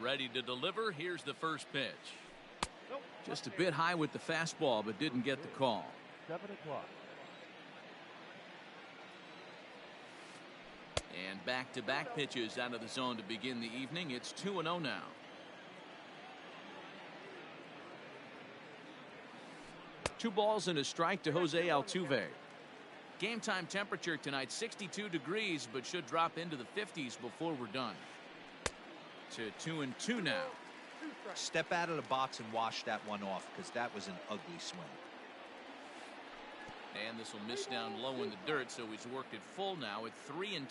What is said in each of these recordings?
Ready to deliver. Here's the first pitch. Just a bit high with the fastball, but didn't get the call. 7 o'clock. And back-to-back pitches out of the zone to begin the evening. It's 2-0 now. Two balls and a strike to Jose Altuve. Game time temperature tonight 62 degrees, but should drop into the 50s before we're done. To 2-2 now. Step out of the box and wash that one off, because that was an ugly swing. And this will miss down low in the dirt, so he's worked it full now at 3-2.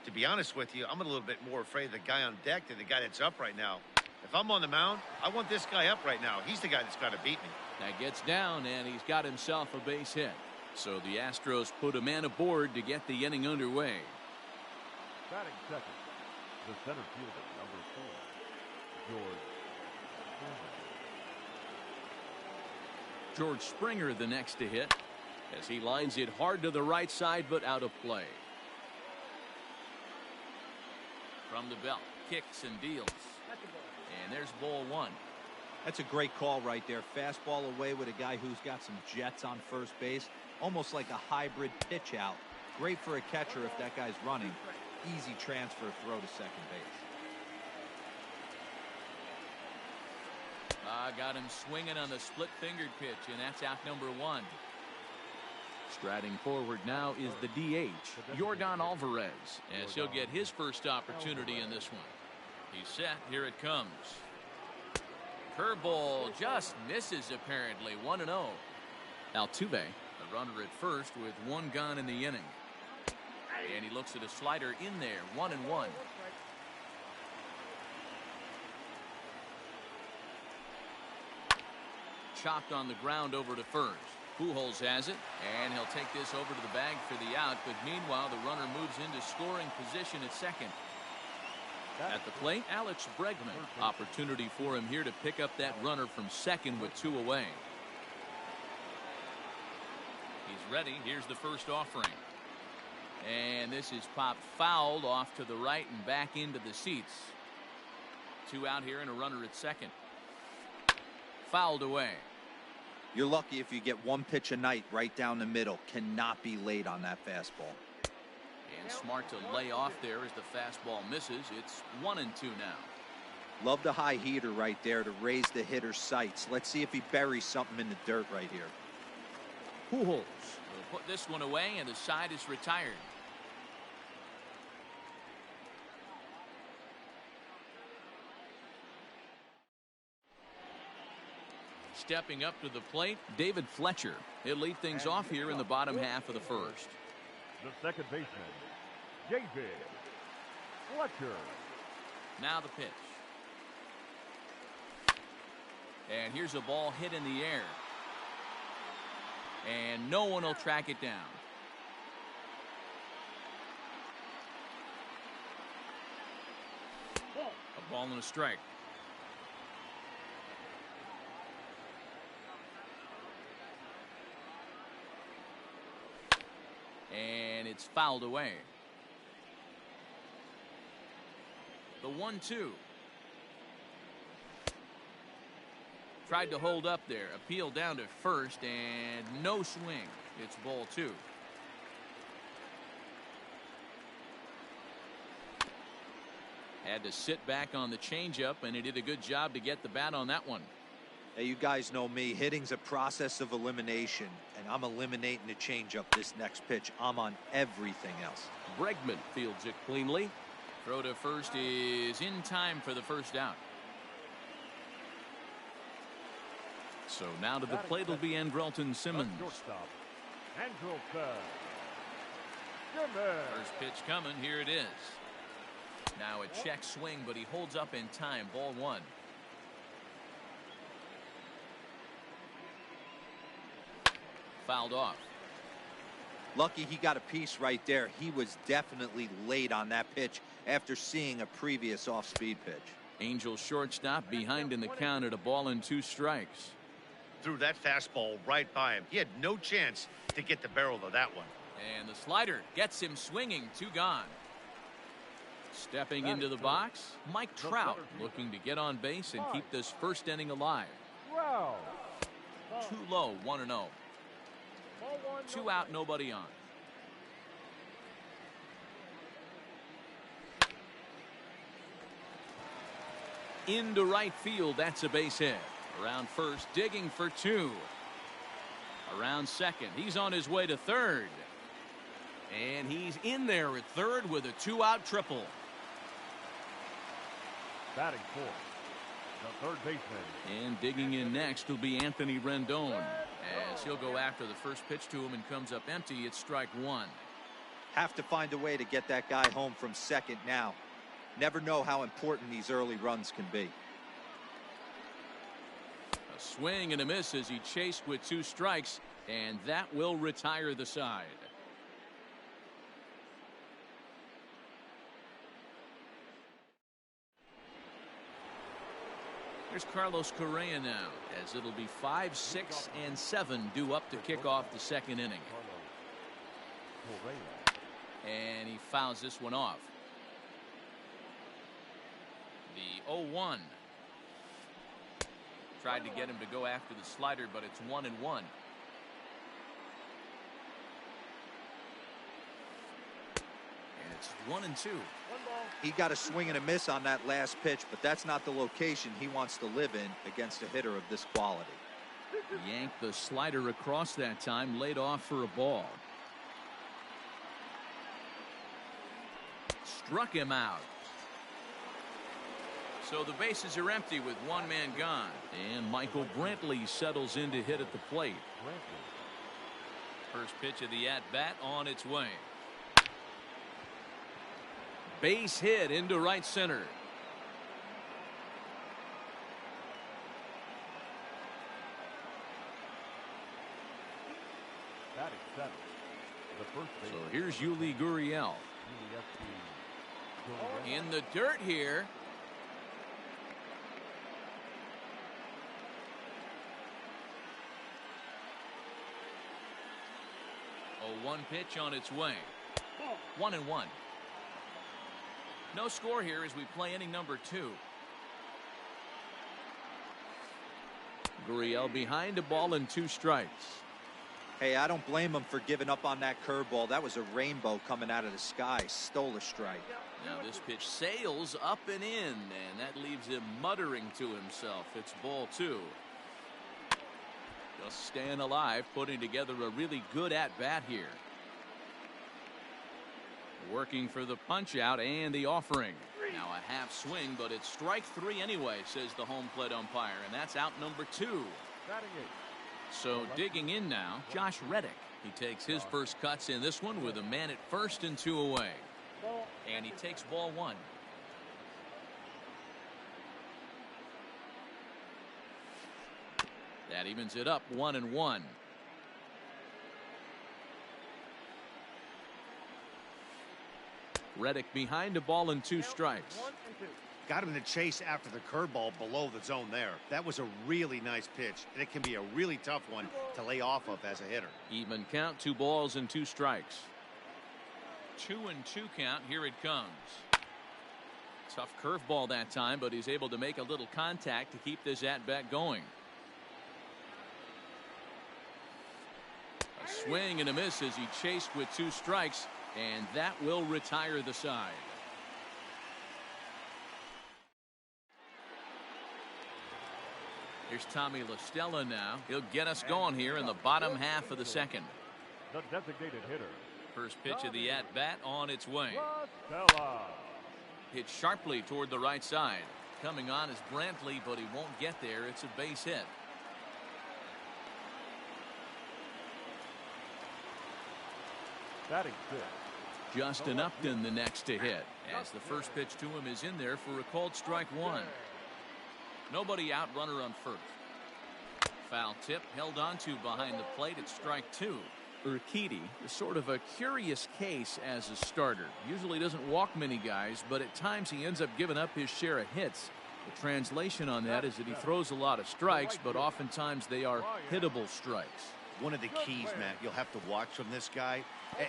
To be honest with you, I'm a little bit more afraid of the guy on deck than the guy that's up right now. If I'm on the mound, I want this guy up right now. He's the guy that's got to beat me. That gets down, and he's got himself a base hit. So the Astros put a man aboard to get the inning underway. Batting second, the center fielder, number 4, George Springer the next to hit as he lines it hard to the right side, but out of play. From the belt, kicks and deals. And there's ball 1. That's a great call right there. Fastball away with a guy who's got some jets on first base. Almost like a hybrid pitch out. Great for a catcher if that guy's running. Easy transfer throw to second base. Got him swinging on the split-fingered pitch, and that's out number 1. Striding forward now is the DH, Yordan Alvarez, as he'll get his first opportunity in this one. He's set. Here it comes. Curveball just misses apparently. 1-0. Altuve, the runner at first with 1 gone in the inning. And he looks at a slider in there. 1-1. Chopped on the ground over to first. Pujols has it, and he'll take this over to the bag for the out, but meanwhile the runner moves into scoring position at second. At the plate, Alex Bregman. Opportunity for him here to pick up that runner from second with 2 away. He's ready. Here's the first offering. And this is popped fouled off to the right and back into the seats. 2 out here and a runner at second. Fouled away. You're lucky if you get 1 pitch a night right down the middle. Cannot be late on that fastball. And smart to lay off there as the fastball misses. It's 1-2 now. Love the high heater right there to raise the hitter's sights. Let's see if he buries something in the dirt right here. Pujols will put this one away, and the side is retired. Stepping up to the plate, David Fletcher. He'll lead things off here in the bottom half of the first. The second baseman, David Fletcher. Now the pitch. And here's a ball hit in the air. And no one will track it down. A ball and a strike. And it's fouled away. The 1-2. Tried to hold up there. Appeal down to first, and no swing. It's ball 2. Had to sit back on the changeup, and he did a good job to get the bat on that one. Hey, you guys know me. Hitting's a process of elimination, and I'm eliminating the changeup this next pitch. I'm on everything else. Bregman fields it cleanly. Throw to first is in time for the first out. So now to the plate will be Andrelton Simmons. Shortstop, Andrelton Simmons. First pitch coming. Here it is. Now a check swing, but he holds up in time. Ball 1. Fouled off. Lucky he got a piece right there. He was definitely late on that pitch after seeing a previous off-speed pitch. Angels shortstop behind in the count at a ball and 2 strikes. Threw that fastball right by him. He had no chance to get the barrel of that one. And the slider gets him swinging. 2 gone. Stepping into the box, Mike Trout looking to get on base and keep this first inning alive. Wow. Too low, 1-0. 2 out, nobody on. Into right field, that's a base hit. Around first, digging for 2. Around second, he's on his way to third. And he's in there at third with a 2-out triple. Batting fourth, the third baseman. And digging in next will be Anthony Rendon. As he'll go after the first pitch to him and comes up empty, it's strike 1. Have to find a way to get that guy home from second now. Never know how important these early runs can be. A swing and a miss as he chased with 2 strikes, and that will retire the side. Here's Carlos Correa now, as it'll be 5, 6, and 7 due up to kick off the second inning. And he fouls this one off. The 0-1. Tried to get him to go after the slider, but it's 1-1. And it's 1-2. He got a swing and a miss on that last pitch, but that's not the location he wants to live in against a hitter of this quality. Yanked the slider across that time, laid off for a ball. Struck him out. So the bases are empty with 1 man gone. And Michael Brantley settles in to hit at the plate. First pitch of the at-bat on its way. Base hit into right center. Batting seventh, the first So baseman. here's Yuli Gurriel. In the dirt here. A 1 pitch on its way. 1-1. No score here as we play inning number 2. Gurriel behind a ball and 2 strikes. Hey, I don't blame him for giving up on that curveball. That was a rainbow coming out of the sky. Stole a strike. Now this pitch sails up and in, and that leaves him muttering to himself. It's ball 2. Just staying alive, putting together a really good at-bat here. Working for the punch-out and the offering. Now a half swing, but it's strike 3 anyway, says the home plate umpire, and that's out number 2. Batting eighth. So digging in now, Josh Reddick. He takes his first cuts in this one with a man at first and 2 away. And he takes ball 1. That evens it up 1-1. Reddick behind a ball and 2 strikes. Got him to chase after the curveball below the zone there. That was a really nice pitch, and it can be a really tough one to lay off of as a hitter. Even count, 2 balls and 2 strikes. 2-2 count. Here it comes. Tough curveball that time, but he's able to make a little contact to keep this at-bat going. A swing and a miss as he chased with 2 strikes, and that will retire the side. Here's Tommy La Stella now. He'll get us going here in the bottom half of the second. The designated hitter. First pitch of the at-bat on its way. La Stella. Hit sharply toward the right side. Coming on is Brantley, but he won't get there. It's a base hit. Batting sixth. Justin Upton the next to hit, as the first pitch to him is in there for a called strike 1. Nobody out, runner on first. Foul tip held onto behind the plate at strike 2. Urquidy is sort of a curious case as a starter. Usually doesn't walk many guys, but at times he ends up giving up his share of hits. The translation on that is that he throws a lot of strikes, but oftentimes they are hittable strikes. One of the keys, Matt, you'll have to watch from this guy.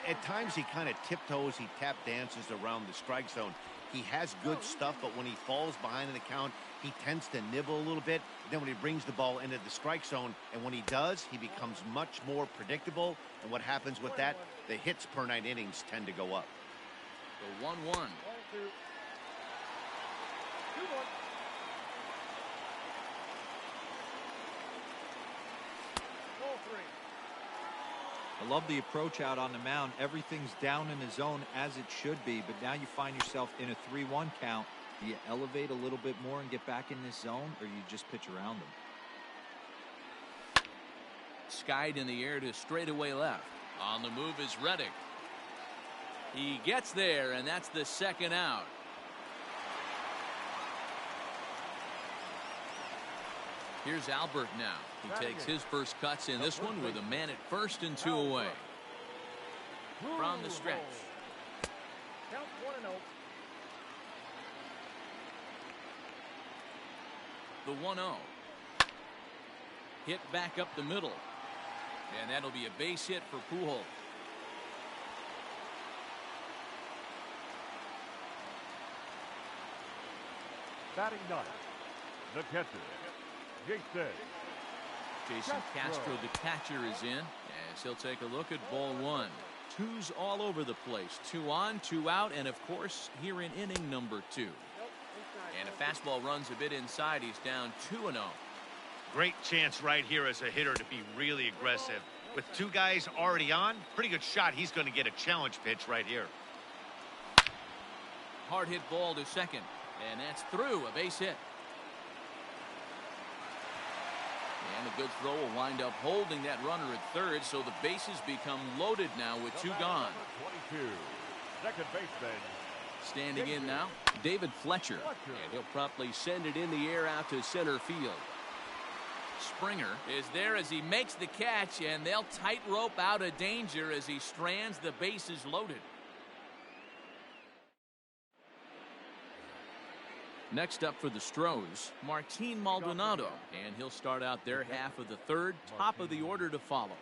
At times he kind of tiptoes, he tap dances around the strike zone. He has good stuff, but when he falls behind in the count, he tends to nibble a little bit. Then when he brings the ball into the strike zone, and when he does, he becomes much more predictable. And what happens with that? The hits per 9 innings tend to go up. The 1-1. I love the approach out on the mound. Everything's down in the zone as it should be, but now you find yourself in a 3-1 count. Do you elevate a little bit more and get back in this zone, or you just pitch around them? Skied in the air to straightaway left. On the move is Reddick. He gets there, and that's the second out. Here's Albert now. He takes his first cuts in this one with a man at first and 2 away. From the stretch. Count 1-0. The 1-0. Hit back up the middle. And that'll be a base hit for Pujols. Batting ninth, the catcher, Jason Castro, the catcher, is in as he'll take a look at ball one. Twos all over the place. 2 on, 2 out, and of course here in inning number 2. And a fastball runs a bit inside. He's down 2-0. Great chance right here as a hitter to be really aggressive. With 2 guys already on, pretty good shot. He's going to get a challenge pitch right here. Hard hit ball to second, and that's through, a base hit. And a good throw will wind up holding that runner at third, so the bases become loaded now with 2 gone. 22, second baseman. Standing in now, David Fletcher, and he'll promptly send it in the air out to center field. Springer is there as he makes the catch, and they'll tightrope out of danger as he strands the bases loaded. Next up for the Stros, Martin Maldonado, and he'll start out their half of the third, top of the order to follow.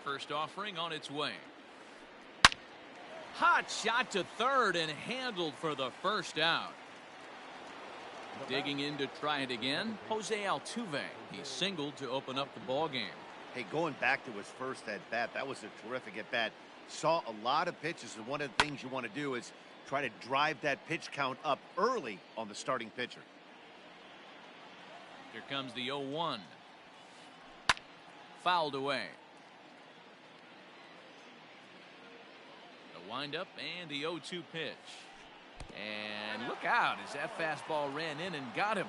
First offering on its way. Hot shot to third and handled for the first out. Digging in to try it again, Jose Altuve. He singled to open up the ball game. Hey, going back to his first at bat, that was a terrific at bat. Saw a lot of pitches, and one of the things you want to do is try to drive that pitch count up early on the starting pitcher. Here comes the 0-1. Fouled away. The windup and the 0-2 pitch. And look out as that fastball ran in and got him.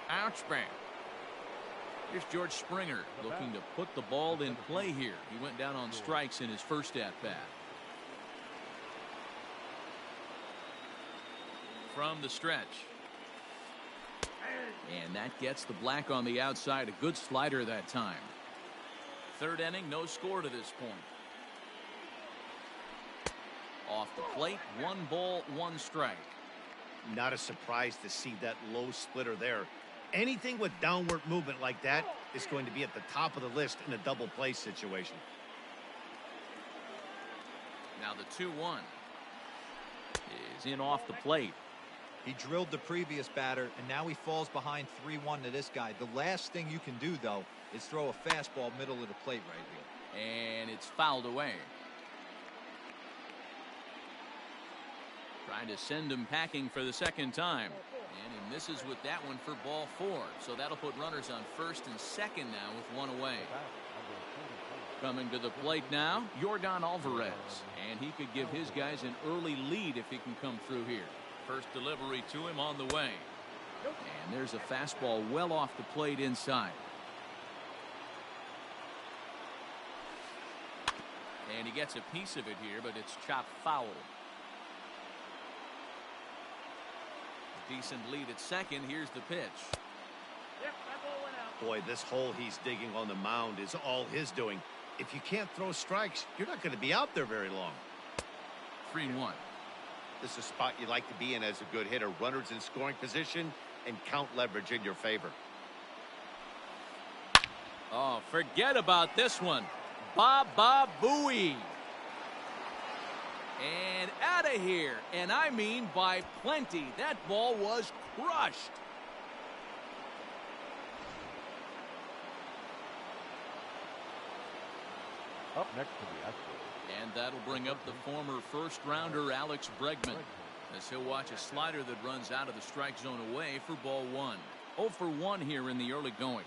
Ouch, bang. Here's George Springer looking to put the ball in play here. He went down on strikes in his first at-bat. From the stretch. And that gets the black on the outside. A good slider that time. Third inning, no score to this point. Off the plate, 1 ball, 1 strike. Not a surprise to see that low splitter there. Anything with downward movement like that is going to be at the top of the list in a double play situation. Now the 2-1 is in off the plate. He drilled the previous batter, and now he falls behind 3-1 to this guy. The last thing you can do, though, is throw a fastball middle of the plate right here. And it's fouled away. Trying to send him packing for the second time. And he misses with that one for ball 4. So that'll put runners on first and second now with 1 away. Coming to the plate now, Yordan Alvarez. And he could give his guys an early lead if he can come through here. First delivery to him on the way. And there's a fastball well off the plate inside. And he gets a piece of it here, but it's chopped foul. Decent lead at second. Here's the pitch. Boy, this hole he's digging on the mound is all his doing. If you can't throw strikes, you're not going to be out there very long. 3-1. This is a spot you like to be in as a good hitter. Runners in scoring position and count leverage in your favor. Oh, forget about this one. Booey. And out of here. And I mean by plenty. That ball was crushed. Up next to the Astros. And that'll bring up the former first-rounder Alex Bregman, as he'll watch a slider that runs out of the strike zone away for ball one. 0 for 1 here in the early going.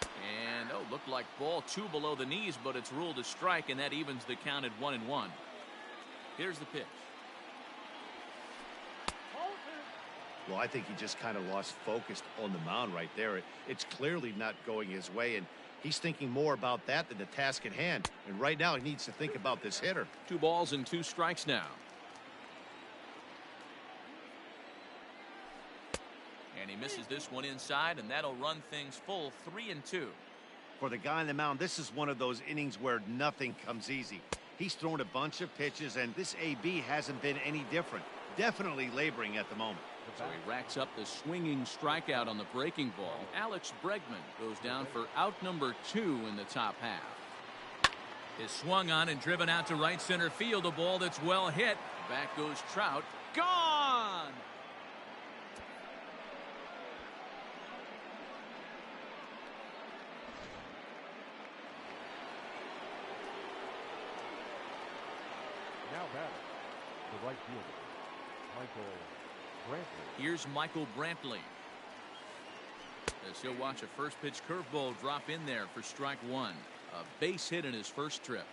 And, looked like ball 2 below the knees, but it's ruled a strike, and that evens the count at 1-1. Here's the pitch. Well, I think he just kind of lost focus on the mound right there. It's clearly not going his way, and he's thinking more about that than the task at hand. And right now he needs to think about this hitter. 2 balls and 2 strikes now. And he misses this one inside, and that'll run things full 3-2. For the guy on the mound, this is one of those innings where nothing comes easy. He's thrown a bunch of pitches, and this AB hasn't been any different. Definitely laboring at the moment. So he racks up the swinging strikeout on the breaking ball. Alex Bregman goes down for out number 2 in the top half. Is swung on and driven out to right center field. A ball that's well hit. Back goes Trout. Gone! Now batting, the right fielder, Michael Brantley. Here's Michael Brantley, as he'll watch a first pitch curveball drop in there for strike 1. A base hit in his first trip.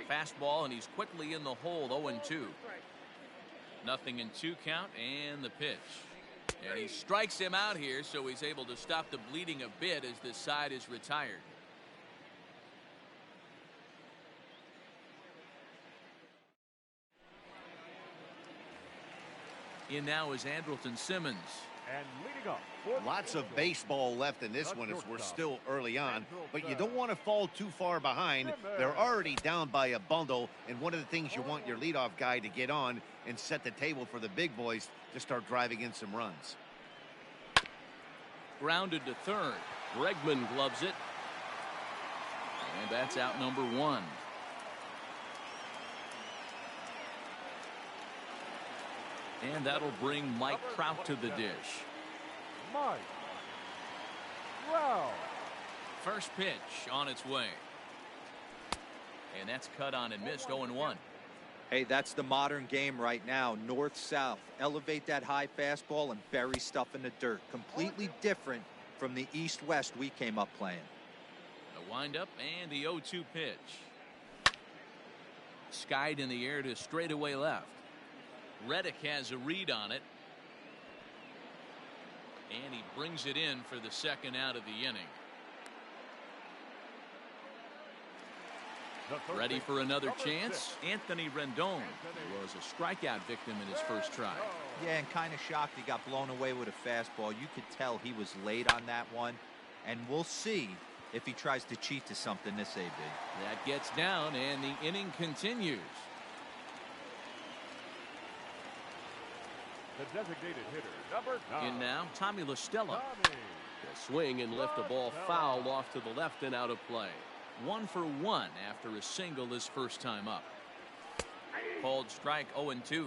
Fastball, and he's quickly in the hole. 0-2. 0-2 count, and the pitch. And he strikes him out here, so he's able to stop the bleeding a bit as this side is retired. In now is Andrelton Simmons. And leading up. Lots of baseball left in this one as we're still early on, but you don't want to fall too far behind. They're already down by a bundle, and one of the things you want your leadoff guy to get on and set the table for the big boys to start driving in some runs. Grounded to third. Bregman gloves it. And that's out number 1. And that'll bring Mike Trout to the dish. Mike Trout. First pitch on its way. And that's cut on and missed. 0-1. Hey, that's the modern game right now. North-south. Elevate that high fastball and bury stuff in the dirt. Completely different from the east-west we came up playing. The windup and the 0-2 pitch. Skied in the air to straightaway left. Reddick has a read on it. And he brings it in for the second out of the inning. Ready for another chance? Anthony Rendon was a strikeout victim in his first try. Yeah, and kind of shocked he got blown away with a fastball. You could tell he was late on that one. And we'll see if he tries to cheat to something this AB. That gets down, and the inning continues. The designated hitter, number 9. In now, Tommy La Stella. Tommy. The swing and lift a ball foul off to the left and out of play. 1 for 1 after a single his first time up. Called strike. 0-2.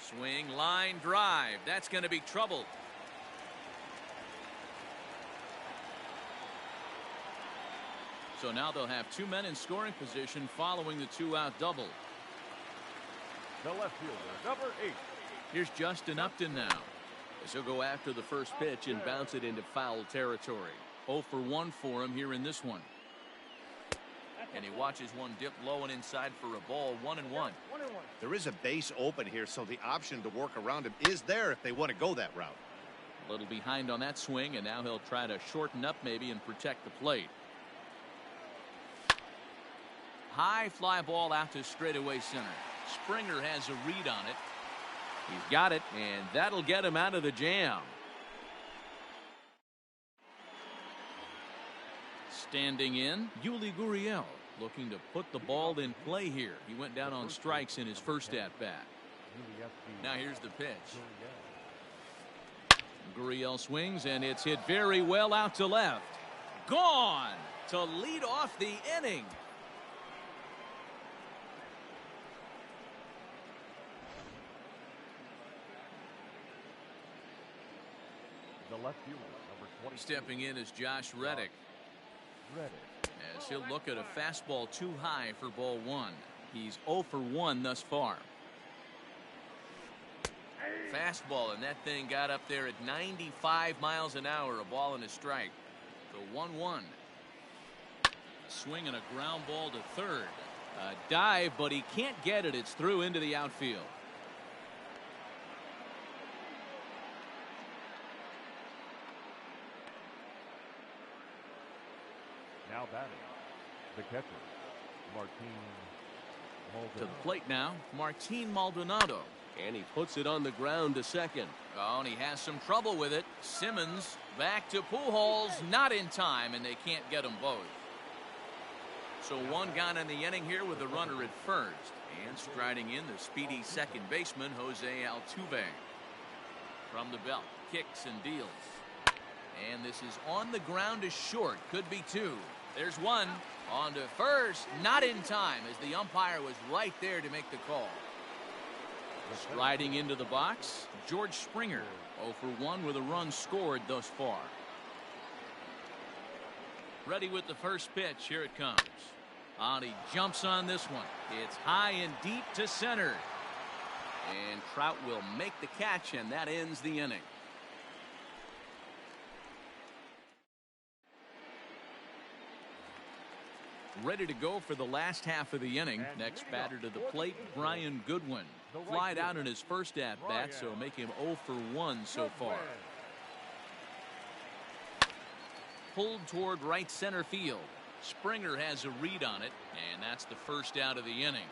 Swing, line drive. That's going to be trouble. So now they'll have 2 men in scoring position following the 2-out double. The left fielder, number 8. Here's Justin Upton now, as he'll go after the first pitch and bounce it into foul territory. 0 for 1 for him here in this one. And he watches one dip low and inside for a ball. 1-1. There is a base open here, so the option to work around him is there if they want to go that route. A little behind on that swing, and now he'll try to shorten up maybe and protect the plate. High fly ball out to straightaway center. Springer has a read on it. He's got it, and that'll get him out of the jam. Standing in, Yuli Gurriel, looking to put the ball in play here. He went down on strikes in his first at-bat. Now here's the pitch. Gurriel swings, and it's hit very well out to left. Gone to lead off the inning. The left fielder, number 20. Stepping in is Josh Reddick. As he'll look at a fastball too high for ball one. He's 0 for 1 thus far. Fastball, and that thing got up there at 95 miles an hour. A ball and a strike. The 1-1. Swing and a ground ball to third. A dive, but he can't get it. It's through into the outfield. Now batting, the catcher, Martin To the plate now, Martin Maldonado. And he puts it on the ground to second. Oh, and he has some trouble with it. Simmons back to Pujols. Not in time, and they can't get them both. So one gone in the inning here with the runner at first. And striding in, the speedy second baseman, Jose Altuve. From the belt, kicks and deals. And this is on the ground to short. Could be two. There's one. On to first. Not in time, as the umpire was right there to make the call. Striding into the box, George Springer. 0 for 1 with a run scored thus far. Ready with the first pitch. Here it comes. And he jumps on this one. It's high and deep to center. And Trout will make the catch, and that ends the inning. Ready to go for the last half of the inning. Next batter to the plate, Brian Goodwin. Flied out in his first at-bat, so make him 0 for 1 so far. Pulled toward right center field. Springer has a read on it, and that's the first out of the inning.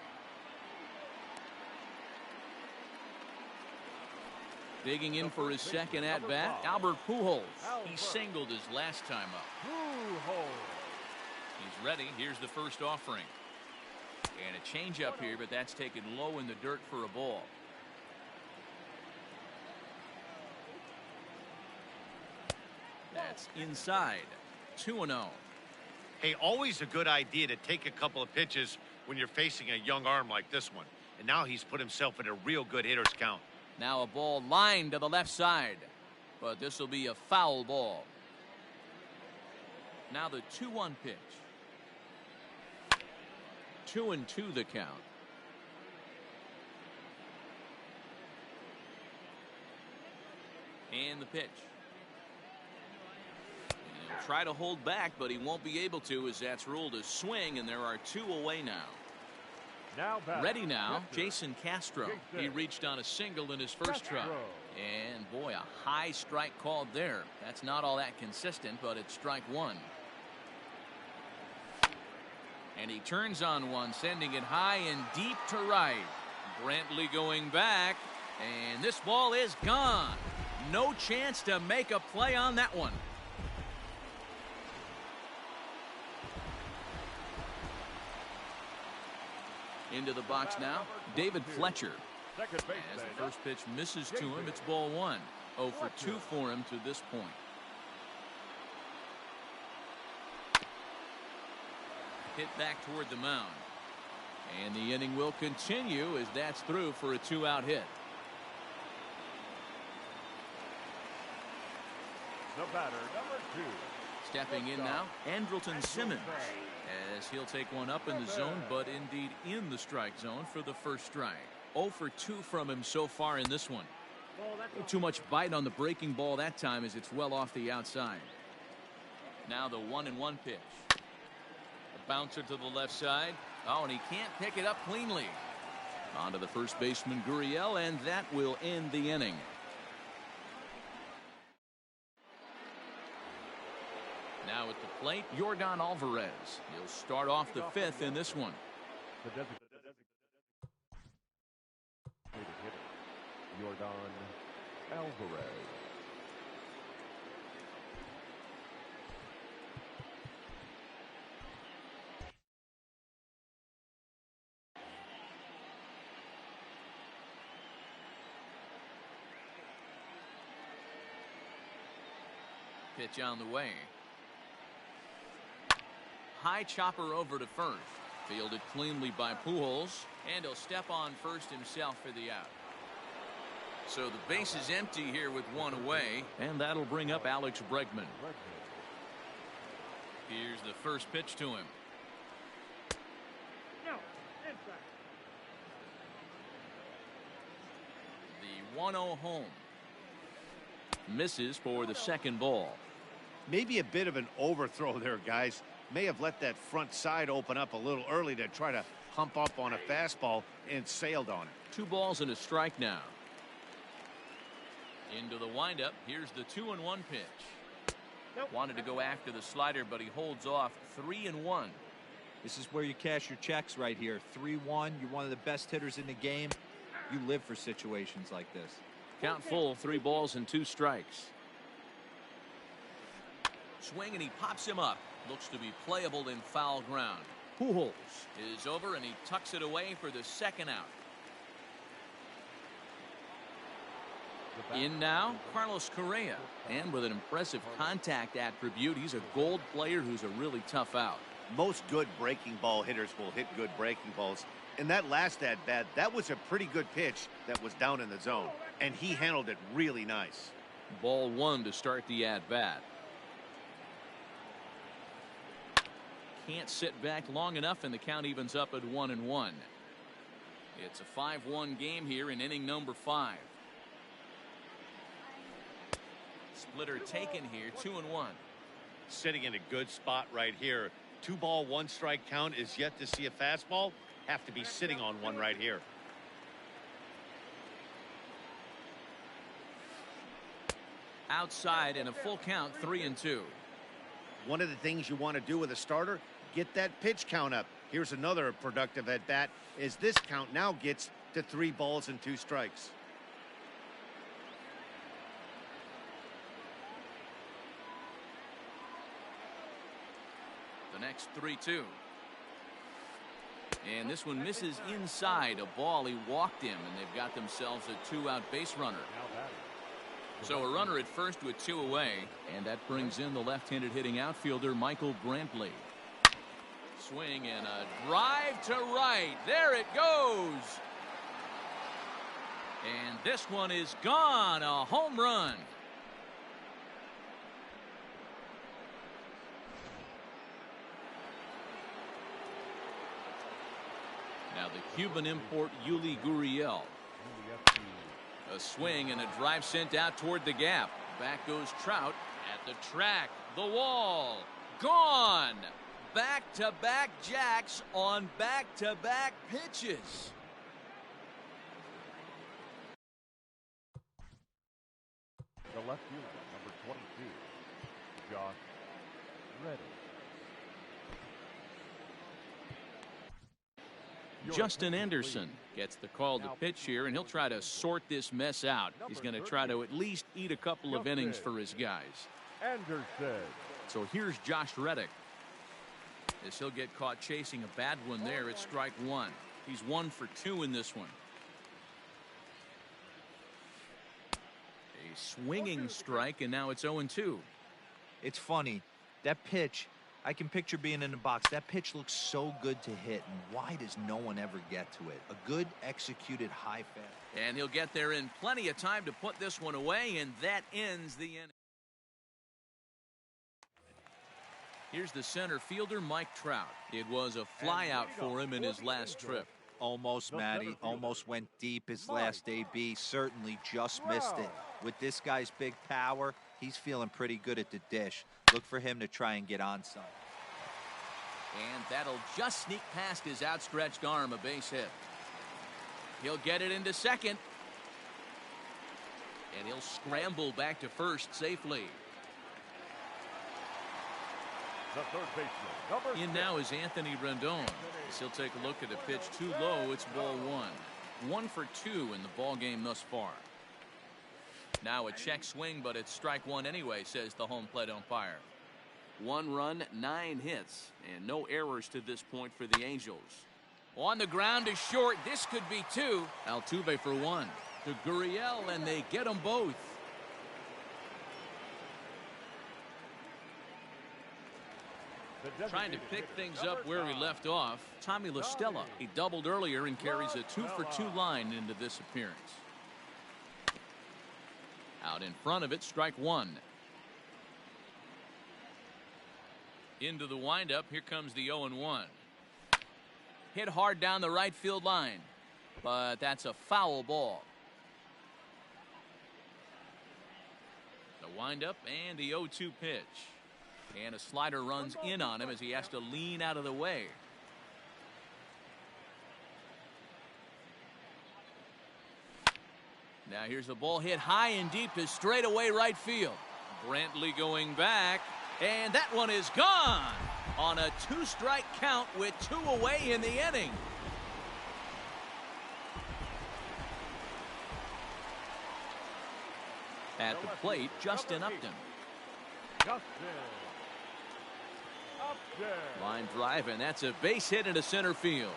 Digging in for his second at-bat, Albert Pujols. He singled his last time up. He's ready. Here's the first offering. And a changeup here, but that's taken low in the dirt for a ball. That's inside. 2-0. Hey, always a good idea to take a couple of pitches when you're facing a young arm like this one. And now he's put himself in a real good hitter's count. Now a ball lined to the left side. But this will be a foul ball. Now the 2-1 pitch. 2-2 the count. And the pitch. And he'll try to hold back, but he won't be able to, as that's ruled a swing, and there are 2 away now. Ready now, Jason Castro. He reached on a single in his first try. And boy, a high strike called there. That's not all that consistent, but it's strike one. And he turns on one, sending it high and deep to right. Brantley going back, and this ball is gone. No chance to make a play on that one. Into the box now, David Fletcher. As the first pitch misses to him, it's ball one. 0 for 2 for him to this point. Hit back toward the mound. And the inning will continue as that's through for a 2-out hit. The batter, number 2. Stepping in now, Andrelton Simmons. As he'll take one up in the zone, but indeed in the strike zone for the first strike. 0 for 2 from him so far in this one. Too much bite on the breaking ball that time as it's well off the outside. Now the 1-1 pitch. A bouncer to the left side. Oh, and he can't pick it up cleanly. On to the first baseman, Gurriel, and that will end the inning. Now at the plate, Yordan Alvarez. He'll start off the 5th in this one. The designated hitter, Yordan Alvarez. Pitch on the way. High chopper over to first. Fielded cleanly by Pujols, and he'll step on first himself for the out. So the base is empty here with one away, and that'll bring up Alex Bregman. Here's the first pitch to him. The 1-0 home. Misses for the second ball. Maybe a bit of an overthrow there, guys. May have let that front side open up a little early to try to hump up on a fastball and sailed on it. 2 balls and a strike now. Into the windup. Here's the 2-1 pitch. Wanted to go after the slider, but he holds off. 3-1. This is where you cash your checks right here. 3-1. You're one of the best hitters in the game. You live for situations like this. Count full. 3 balls and 2 strikes. Swing, and he pops him up. Looks to be playable in foul ground. Pujols is over, and he tucks it away for the second out. In now, Carlos Correa. And with an impressive contact attribute, he's a gold player who's a really tough out. Most good breaking ball hitters will hit good breaking balls. In that last at-bat, that was a pretty good pitch that was down in the zone. And he handled it really nice. Ball 1 to start the at-bat. Can't sit back long enough, and the count evens up at 1-1. It's a 5-1 game here in inning number 5. Splitter taken here, 2-1. Sitting in a good spot right here. 2 ball, 1 strike count is yet to see a fastball. Have to be sitting on one right here. Outside and a full count, 3-2. One of the things you want to do with a starter, get that pitch count up. Here's another productive at bat as this count now gets to 3 balls and 2 strikes. The next 3-2. And this one misses inside. A ball, he walked him, and they've got themselves a 2-out base runner. So a runner at first with 2 away, and that brings in the left-handed hitting outfielder Michael Brantley. Swing and a drive to right. There it goes. And this one is gone. A home run. Now the Cuban import Yuli Gurriel. A swing and a drive sent out toward the gap. Back goes Trout at the track. The wall. Gone. Back-to-back jacks on back-to-back pitches. The left fielder, number 22, Josh Reddick. Justin Anderson gets the call to pitch here, and he'll try to sort this mess out. He's going to try to at least eat a couple of innings for his guys. Anderson. So here's Josh Reddick. As he'll get caught chasing a bad one there at strike 1. He's 1 for 2 in this one. A swinging strike, and now it's 0-2. It's funny. That pitch, I can picture being in the box. That pitch looks so good to hit, and why does no one ever get to it? A good executed high fast. And he'll get there in plenty of time to put this one away, and that ends the inning. Here's the center fielder, Mike Trout. It was a flyout for him in his last trip. Almost, Matty. Almost went deep his last AB. Certainly just missed it. With this guy's big power, he's feeling pretty good at the dish. Look for him to try and get on some. And that'll just sneak past his outstretched arm, a base hit. He'll get it into second. And he'll scramble back to first safely. The third baseman, number In now is Anthony Rendon. As he'll take a look at a pitch too low. It's ball 1. 1 for 2 in the ball game thus far. Now a check swing, but it's strike 1 anyway, says the home plate umpire. 1 run, 9 hits, and no errors to this point for the Angels. On the ground is short. This could be 2. Altuve for 1. To Gurriel, and they get them both. Trying to pick things up where he left off, Tommy La Stella. He doubled earlier and carries a 2-for-2 line into this appearance. Out in front of it, strike one. Into the windup, here comes the 0-1. Hit hard down the right field line, but that's a foul ball. The windup and the 0-2 pitch. And a slider runs in on him as he has to lean out of the way. Now here's the ball hit high and deep to straightaway right field. Brantley going back, and that one is gone on a 2-strike count with 2 away in the inning. At the plate, Justin Upton. Line drive, and that's a base hit into center field.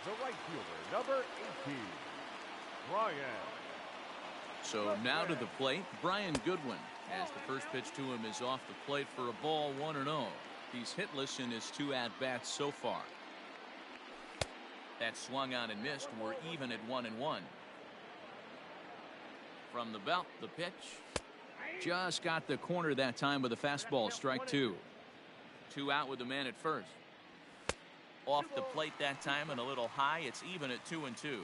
The right fielder, number 18, Brian. So now to the plate, Brian Goodwin, as the first pitch to him is off the plate for a ball, 1-0. He's hitless in his 2 at-bats so far. That swung on and missed. We're even at 1-1. From the belt, the pitch. Just got the corner that time with a fastball, strike 2. 2 out with the man at first. Off the plate that time and a little high. It's even at 2-2.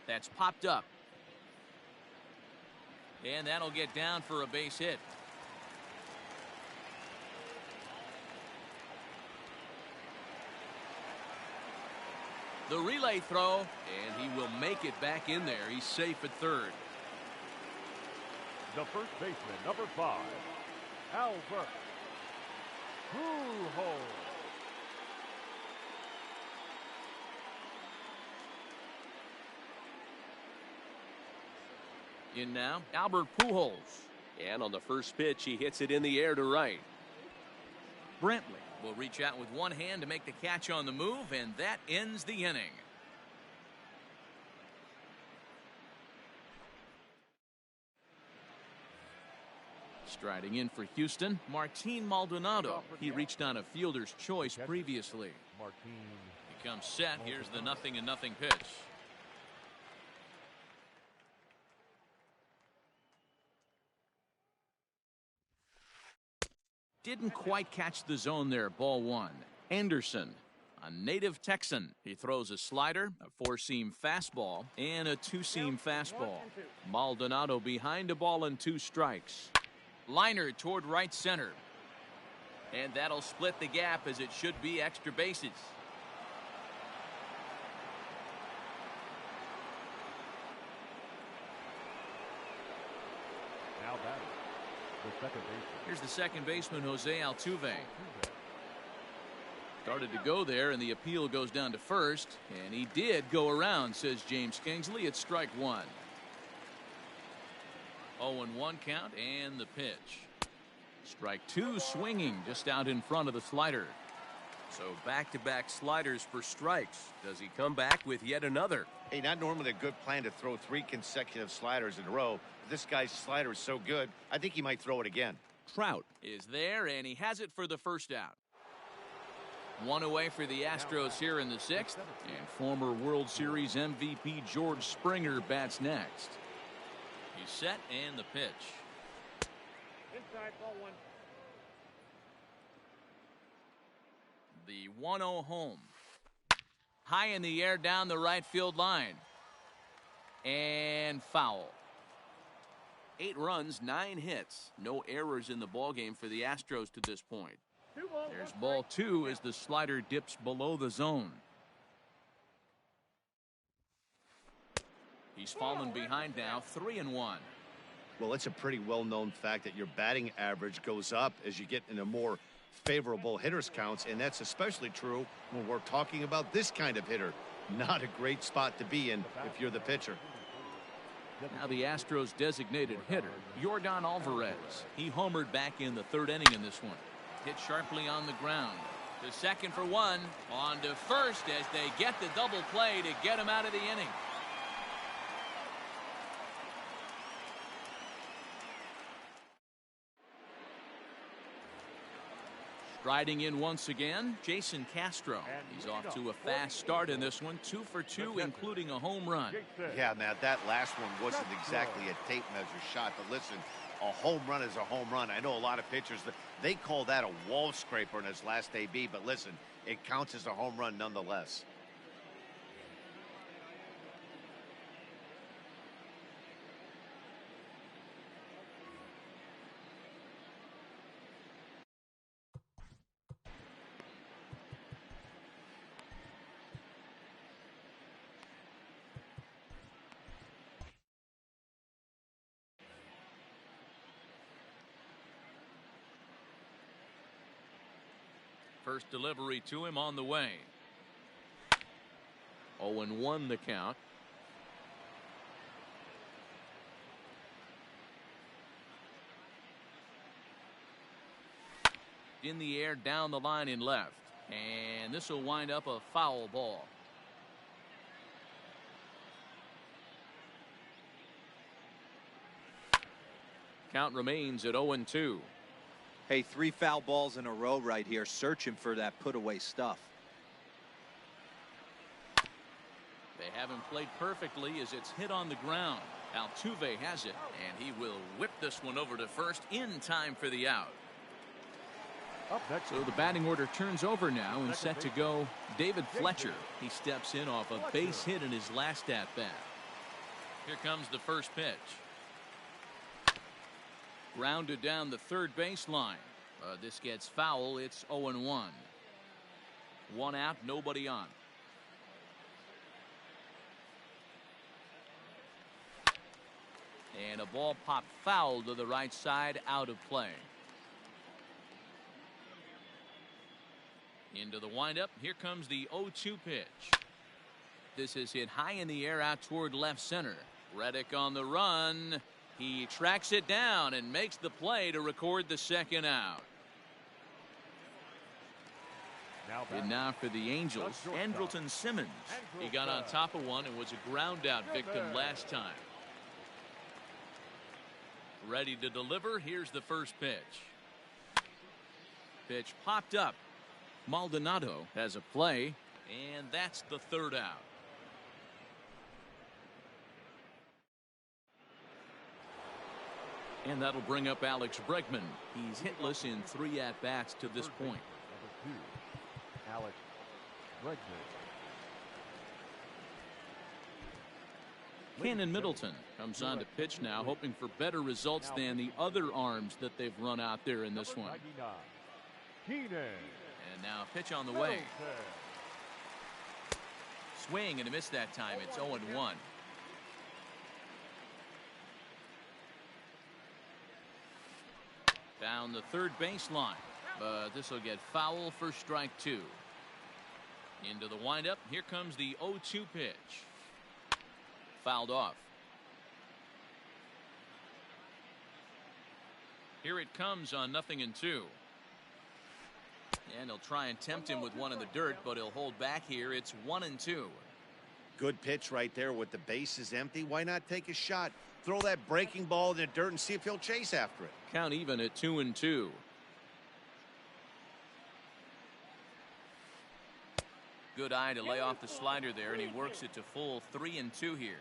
That's popped up. And that'll get down for a base hit. The relay throw, and he will make it back in there. He's safe at third. The first baseman, number 5, Albert Pujols. In now, Albert Pujols. And on the first pitch, he hits it in the air to right. Brantley will reach out with one hand to make the catch on the move, and that ends the inning. Striding in for Houston, Martin Maldonado. He reached on a fielder's choice previously. He comes set. Here's the 0-0 pitch. Didn't quite catch the zone there. Ball 1. Anderson, a native Texan. He throws a slider, a 4-seam fastball, and a 2-seam fastball. Maldonado behind a ball and 2 strikes. Liner toward right center. And that'll split the gap as it should be extra bases. Now batting, the second baseman. Here's the second baseman, Jose Altuve. Started to go there, and the appeal goes down to first. And he did go around, says James Kingsley. It's strike 1. 0-1 count, and the pitch. Strike 2 swinging just out in front of the slider. So back-to-back sliders for strikes. Does he come back with yet another? Hey, not normally a good plan to throw 3 consecutive sliders in a row. This guy's slider is so good, I think he might throw it again. Trout is there, and he has it for the first out. 1 away for the Astros here in the 6th, and former World Series MVP George Springer bats next. He's set, and the pitch. Inside, ball 1. The 1-0 home. High in the air down the right field line. And foul. 8 runs, 9 hits. No errors in the ballgame for the Astros to this point. There's ball 2 as the slider dips below the zone. He's fallen behind now, 3-1. Well, it's a pretty well-known fact that your batting average goes up as you get into more favorable hitters counts, and that's especially true when we're talking about this kind of hitter. Not a great spot to be in if you're the pitcher. Now the Astros designated hitter, Yordan Alvarez. He homered back in the 3rd inning in this one. Hit sharply on the ground. To second for 1. On to first as they get the double play to get him out of the inning. Striding in once again, Jason Castro. He's off to a fast start in this one, 2 for 2, including a home run. Yeah, Matt, that last one wasn't exactly a tape measure shot, but listen, a home run is a home run. I know a lot of pitchers, they call that a wall scraper in his last AB, but listen, it counts as a home run nonetheless. First delivery to him on the way. 0-1 the count. In the air, down the line in left. And this will wind up a foul ball. Count remains at 0-2. Hey, 3 foul balls in a row right here, searching for that put away stuff. They haven't played perfectly as it's hit on the ground. Altuve has it, and he will whip this one over to first in time for the out. So the batting order turns over now, and set to go David Fletcher. He steps in off a base hit in his last at bat. Here comes the first pitch. Grounded down the third baseline. This gets foul. It's 0-1. 1 out, nobody on. And a ball popped foul to the right side, out of play. Into the windup. Here comes the 0-2 pitch. This is hit high in the air out toward left center. Reddick on the run. He tracks it down and makes the play to record the second out. And now for the Angels, Andrelton Simmons. He got on top of one and was a ground out victim last time. Ready to deliver. Here's the first pitch. Pitch popped up. Maldonado has a play, and that's the third out. And that'll bring up Alex Bregman. He's hitless in 3 at-bats to this point. Number 2, Alex Bregman. Cannon Middleton comes on to pitch now, hoping for better results than the other arms that they've run out there in this one. And now a pitch on the way. Swing and a miss that time. It's 0-1. Down the third baseline, but this will get foul for strike 2. Into the windup. Here comes the 0-2 pitch. Fouled off. Here it comes on 0-2. And he'll try and tempt him with one in the dirt, but he'll hold back here. It's 1-2. Good pitch right there with the bases empty. Why not take a shot? Throw that breaking ball in the dirt and see if he'll chase after it. Count even at 2-2. Good eye to lay off the slider there, and he works it to full 3-2 here.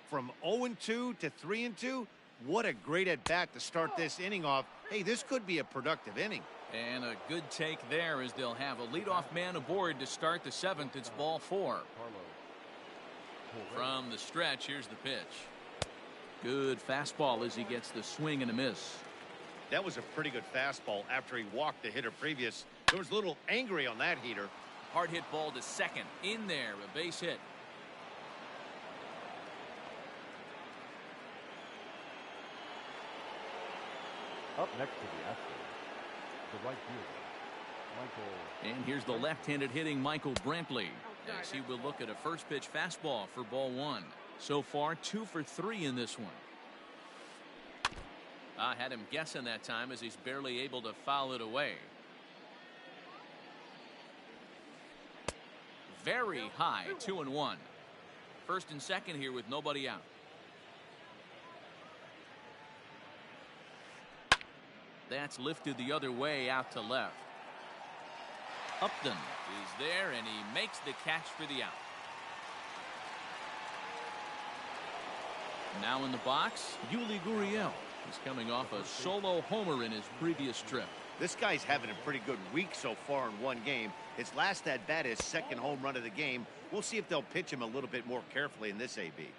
From 0-2 to 3-2, what a great at bat to start this inning off. Hey, this could be a productive inning. And a good take there as they'll have a leadoff man aboard to start the 7th. It's ball 4. From the stretch, here's the pitch. Good fastball as he gets the swing and a miss. That was a pretty good fastball after he walked the hitter previous. There was a little angry on that heater. Hard hit ball to second. In there, a base hit. Up next to the Astros, the right fielder, Michael. And here's the left-handed hitting Michael Brantley, as he will look at a first pitch fastball for ball 1. So far 2 for 3 in this one. I had him guessing that time as he's barely able to foul it away. Very high, 2-1. First and second here with nobody out. That's lifted the other way out to left. Upton is there, and he makes the catch for the out. Now in the box, Yuli Gurriel. He's coming off a solo homer in his previous trip. This guy's having a pretty good week so far in one game. His last at bat, his second home run of the game. We'll see if they'll pitch him a little bit more carefully in this AB.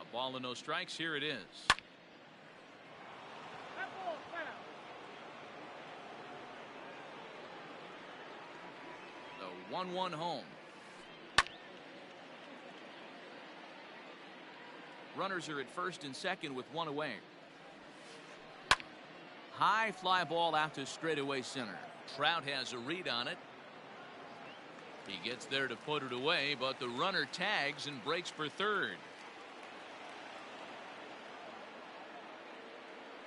A ball and no strikes. Here it is. The 1-1 home. Runners are at first and second with one away. High fly ball out to straightaway center. Trout has a read on it. He gets there to put it away, but the runner tags and breaks for third.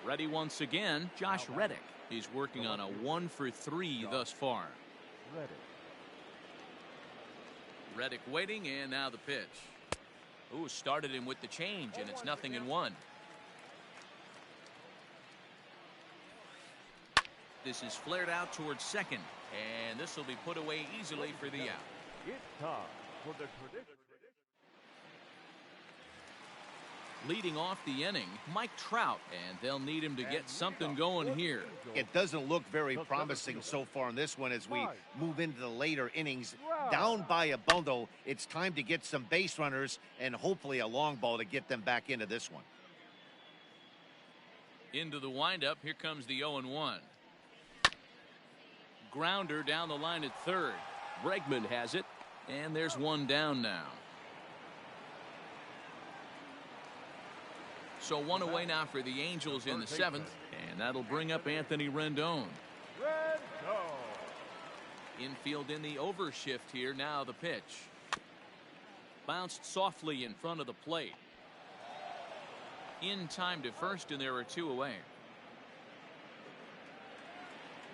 Ready once again, Josh Reddick. He's working on a 1-for-3 thus far. Reddick waiting, and now the pitch. Ooh, started him with the change, and it's 0-1. This is flared out towards second, and this will be put away easily for the out. It's time for the tradition. Leading off the inning, Mike Trout, and they'll need him to get something going here. It doesn't look very promising so far in this one as we move into the later innings. Down by a bundle, it's time to get some base runners and hopefully a long ball to get them back into this one. Into the windup, here comes the 0-1. Grounder down the line at third. Bregman has it, and there's one down now. So one away now for the Angels in the seventh, and that'll bring up Anthony Rendon. Infield in the overshift here. Now the pitch. Bounced softly in front of the plate. In time to first, and there are two away.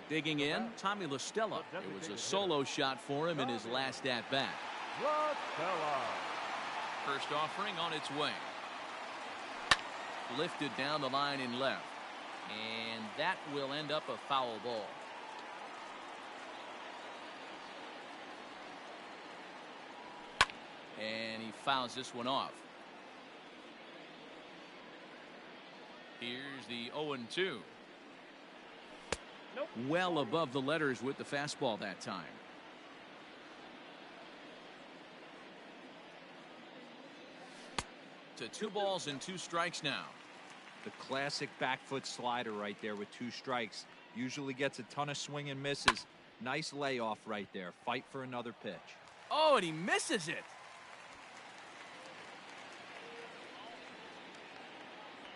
Digging in, Tommy La Stella. It was a solo shot for him in his last at-bat. First offering on its way. Lifted down the line in left. And that will end up a foul ball. And he fouls this one off. Here's the 0-2. Well above the letters with the fastball that time. To 2 balls and 2 strikes now. The classic back foot slider right there with 2 strikes. Usually gets a ton of swing and misses. Nice layoff right there. Fight for another pitch. Oh, and he misses it.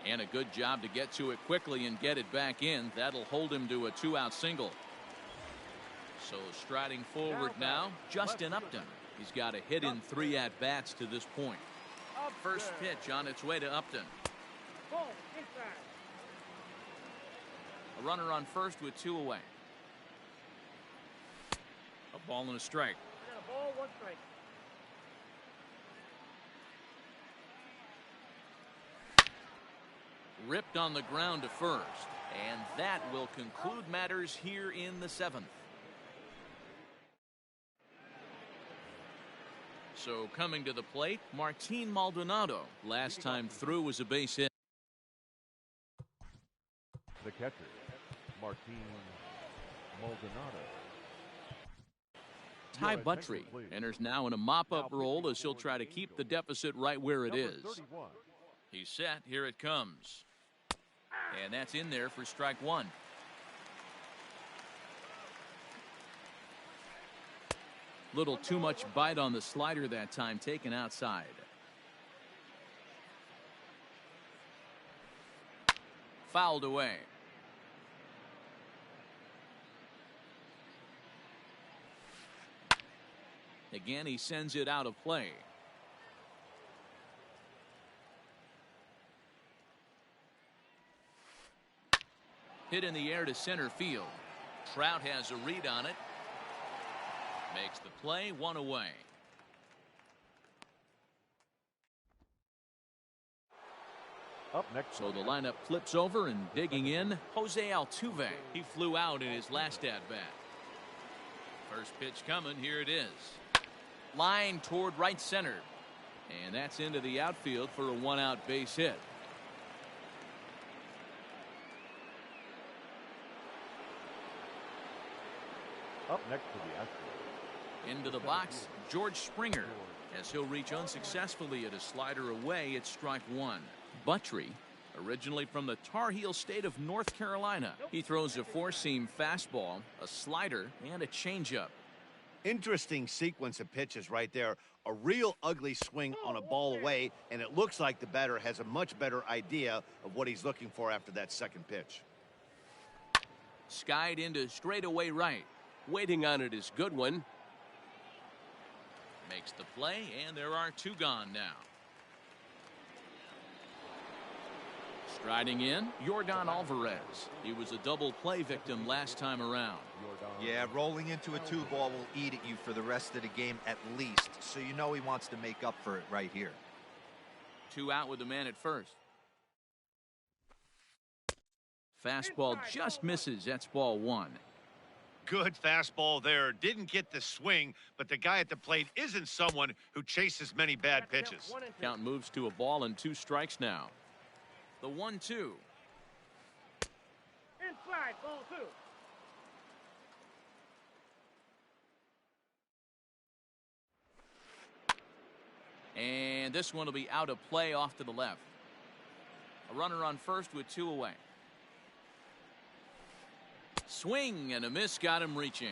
And a good job to get to it quickly and get it back in. That'll hold him to a 2-out single. So striding forward now, Justin Upton. He's got a hit in 3 at-bats to this point. First pitch on its way to Upton. A runner on first with 2 away. A ball and a strike. A ball, 1 strike. Ripped on the ground to first, and that will conclude matters here in the 7th. So coming to the plate, Martin Maldonado. Last time through was a base hit. The catcher, Martin Maldonado. Ty Buttrey enters now in a mop-up role as he'll try to keep the deficit right where it is. He's set. Here it comes. And that's in there for strike 1. Little too much bite on the slider that time, taken outside. Fouled away. Again, he sends it out of play. Hit in the air to center field. Trout has a read on it. Makes the play, 1 away. Up next. So the lineup flips over, and digging in, Jose Altuve. He flew out in his last at-bat. First pitch coming. Here it is. Line toward right center. And that's into the outfield for a one-out base hit. Up next to the Astros. Into the box, George Springer, as he'll reach unsuccessfully at a slider away at strike one. Buttry, originally from the Tar Heel state of North Carolina. He throws a four-seam fastball, a slider, and a changeup. Interesting sequence of pitches right there. A real ugly swing on a ball away, and it looks like the batter has a much better idea of what he's looking for after that second pitch. Skied into straightaway right. Waiting on it is Goodwin. Makes the play, and there are two gone now. Striding in, Yordan Alvarez. He was a double play victim last time around. Yeah, rolling into a 2-ball will eat at you for the rest of the game at least, so you know he wants to make up for it right here. 2 out with the man at first. Fastball just misses. That's ball 1. Good fastball there. Didn't get the swing, but the guy at the plate isn't someone who chases many bad pitches. Count moves to a ball and 2 strikes now. The 1-2. Inside, ball 2. And this one will be out of play off to the left. A runner on first with 2 away. Swing and a miss, got him reaching.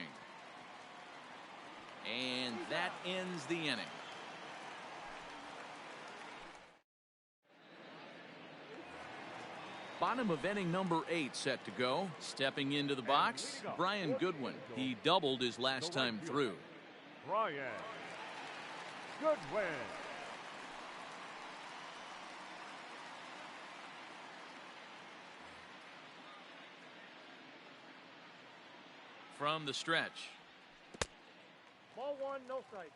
And that ends the inning. Bottom of inning number 8 set to go. Stepping into the box, Brian Goodwin. He doubled his last time through. Brian Goodwin. From the stretch. Ball 1, no strike.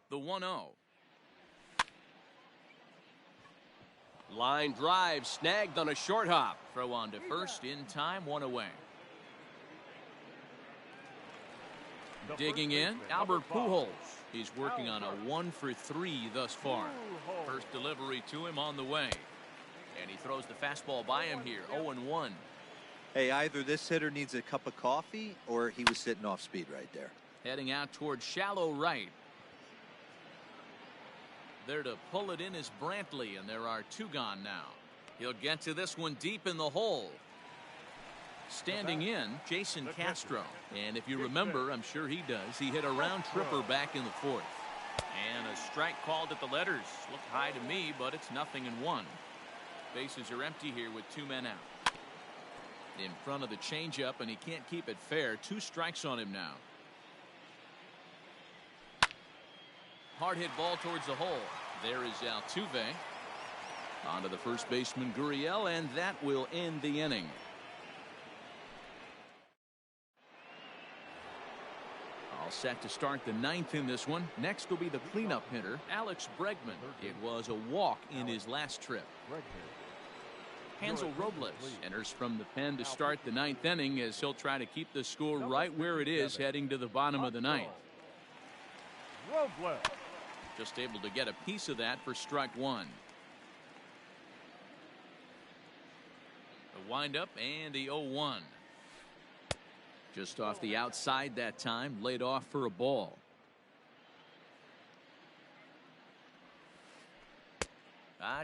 The 1-0. Line drive snagged on a short hop. Throw on to first in time, 1 away. Digging in, Albert Pujols. He's working on a 1 for 3 thus far. First delivery to him on the way. And he throws the fastball by him here, 0-1. Hey, either this hitter needs a cup of coffee or he was sitting off speed right there. Heading out toward shallow right. There to pull it in is Brantley, and there are 2 gone now. He'll get to this one deep in the hole. Standing in, Jason Castro. And if you remember, I'm sure he does, he hit a round tripper back in the 4th. And a strike called at the letters. Looked high to me, but it's 0-1. Bases are empty here with 2 men out. In front of the changeup, and he can't keep it fair. 2 strikes on him now. Hard hit ball towards the hole. There is Altuve. On to the first baseman, Gurriel, and that will end the inning. All set to start the 9th in this one. Next will be the cleanup hitter, Alex Bregman. It was a walk in his last trip. Hansel Robles enters from the pen to start the 9th inning as he'll try to keep the score right where it is heading to the bottom of the 9th. Robles. Just able to get a piece of that for strike 1. The windup and the 0-1. Just off the outside that time, laid off for a ball.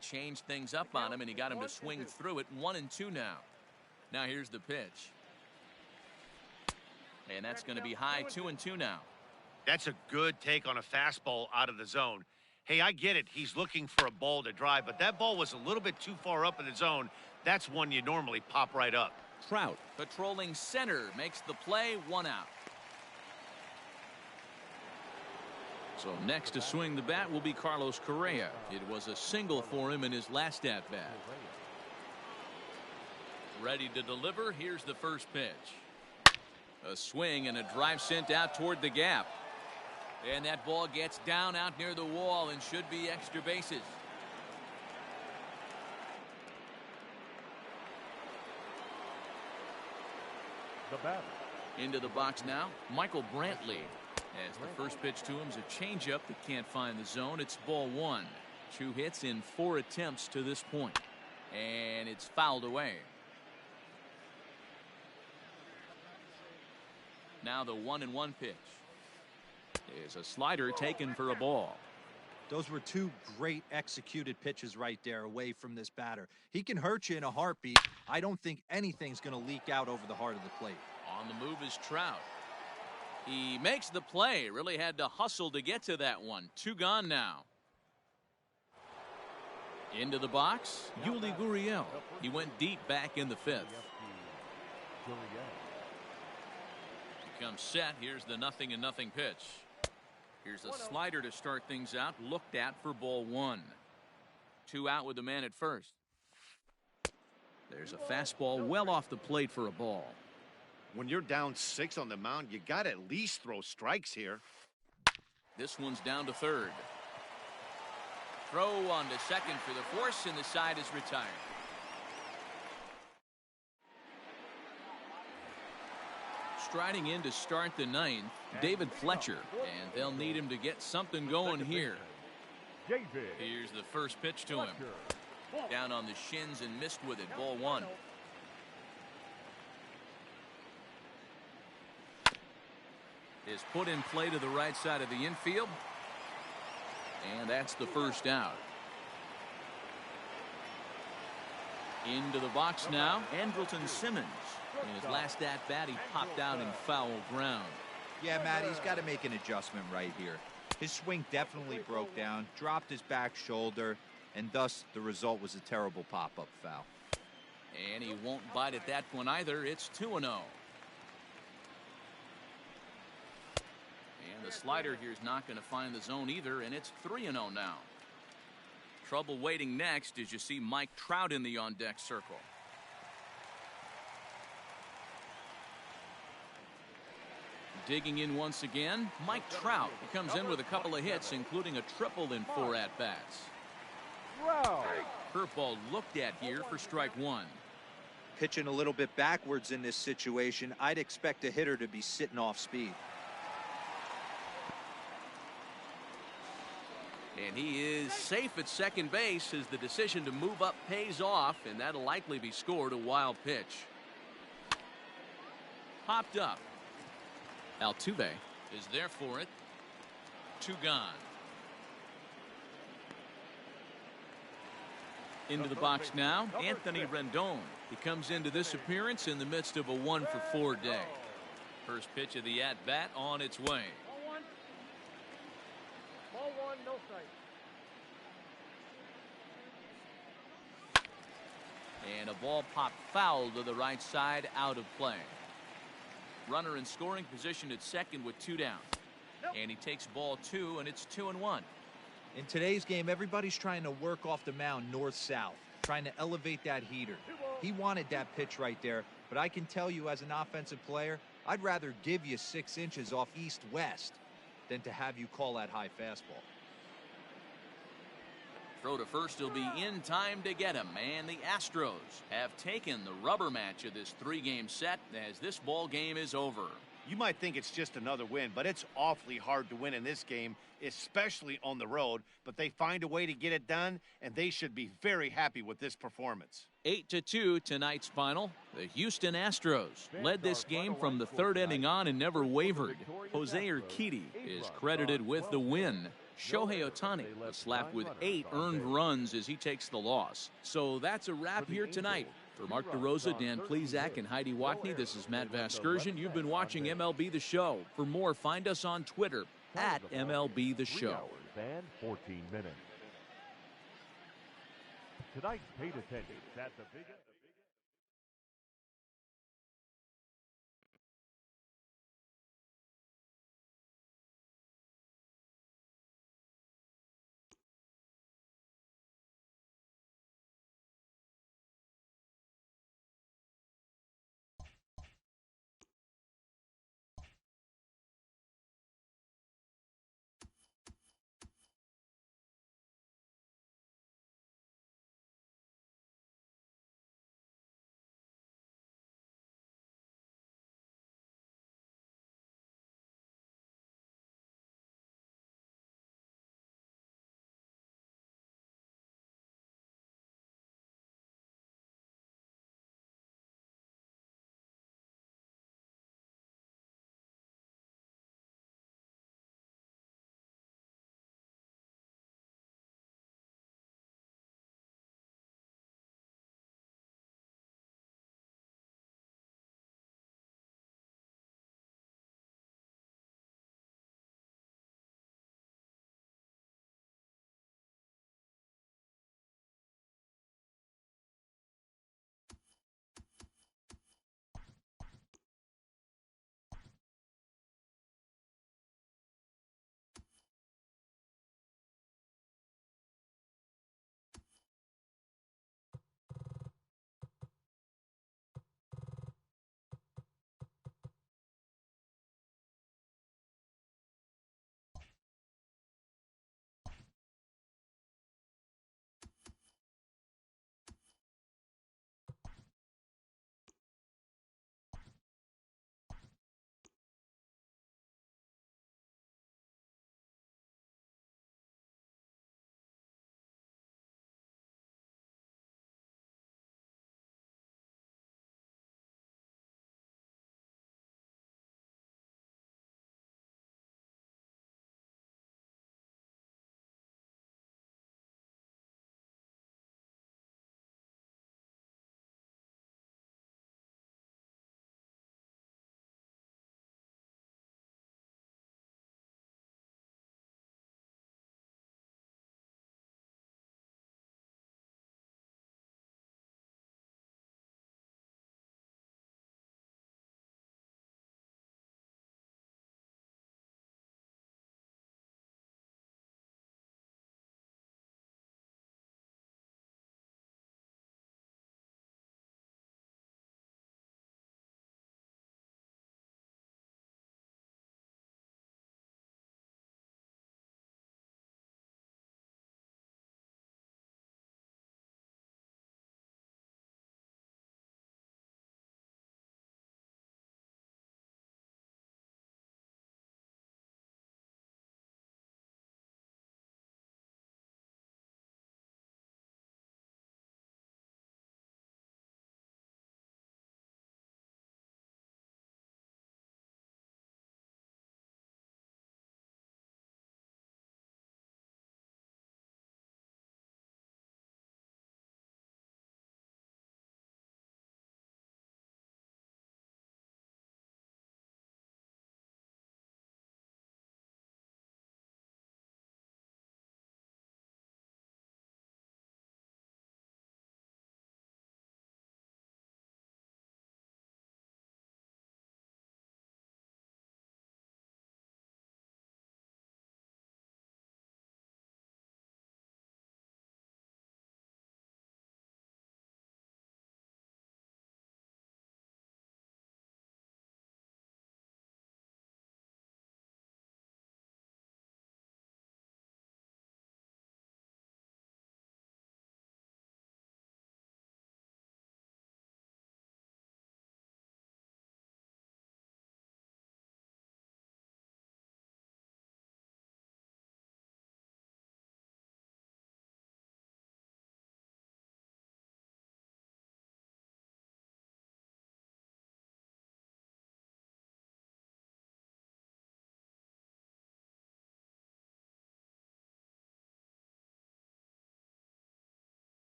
Changed things up on him, and he got him to swing through it. 1-2 now. Now here's the pitch. And that's going to be high. 2-2 now. That's a good take on a fastball out of the zone. Hey, I get it. He's looking for a ball to drive, but that ball was a little bit too far up in the zone. That's one you normally pop right up. Trout patrolling center makes the play. 1 out. So next to swing the bat will be Carlos Correa. It was a single for him in his last at bat. Ready to deliver. Here's the first pitch. A swing and a drive sent out toward the gap. And that ball gets down out near the wall and should be extra bases. The batter, Into the box now, Michael Brantley. As the first pitch to him is a changeup that can't find the zone. It's ball one. 2 hits in 4 attempts to this point. And it's fouled away. Now the 1-1 pitch. Is a slider taken for a ball. Those were 2 great executed pitches right there away from this batter. He can hurt you in a heartbeat. I don't think anything's going to leak out over the heart of the plate. On the move is Trout. He makes the play. Really had to hustle to get to that one. 2 gone now. Into the box, Yuli Gurriel. He went deep back in the 5th. Becomes set. Here's the 0-0 pitch. Here's a slider to start things out. Looked at for ball 1. 2 out with the man at first. There's a fastball well off the plate for a ball. When you're down 6 on the mound, you got to at least throw strikes here. This one's down to third. Throw on to second for the force, and the side is retired. Striding in to start the 9th, David Fletcher, and they'll need him to get something going here. Here's the first pitch to him. Down on the shins and missed with it. Ball 1. Is put in play to the right side of the infield. And that's the first out. Into the box now, Andrelton Simmons. In his last at-bat, he popped out in foul ground. Yeah, Matt, he's got to make an adjustment right here. His swing definitely broke down, dropped his back shoulder, and thus the result was a terrible pop-up foul. And he won't bite at that one either. It's 2-0. And the slider here is not going to find the zone either, and it's 3-0 now. Trouble waiting next as you see Mike Trout in the on-deck circle. Digging in once again, Mike Trout. He comes in with a couple of hits, including a triple in 4 at-bats. Curveball looked at here for strike 1. Pitching a little bit backwards in this situation, I'd expect a hitter to be sitting off speed. And he is safe at second base as the decision to move up pays off, and that'll likely be scored. A wild pitch. Popped up. Altuve is there for it. 2 gone. Into the box now, Anthony Rendon. He comes into this appearance in the midst of a 1-for-4 day. First pitch of the at-bat on its way. Ball 1, no strike. And a ball popped foul to the right side, out of play. Runner in scoring position at second with 2 down. And he takes ball 2, and it's 2-1. In today's game, everybody's trying to work off the mound north-south, trying to elevate that heater. He wanted that pitch right there, but I can tell you as an offensive player, I'd rather give you 6 inches off east-west than to have you call that high fastball. Throw to first will be in time to get him, and the Astros have taken the rubber match of this 3-game set as this ball game is over. You might think it's just another win, but it's awfully hard to win in this game, especially on the road. But they find a way to get it done, and they should be very happy with this performance. 8-2 tonight's final. The Houston Astros led this game from the 3rd inning on and never wavered. Jose Urquidy is credited with the win. Shohei Ohtani was slapped with 8 earned runs as he takes the loss. So that's a wrap here tonight. For Mark DeRosa, Dan Plezak, and Heidi Watney, this is Matt Vasgersian. You've been watching MLB The Show. For more, find us on Twitter at MLB The Show. 3 hours and 14 minutes. Tonight's paid attendance at the biggest...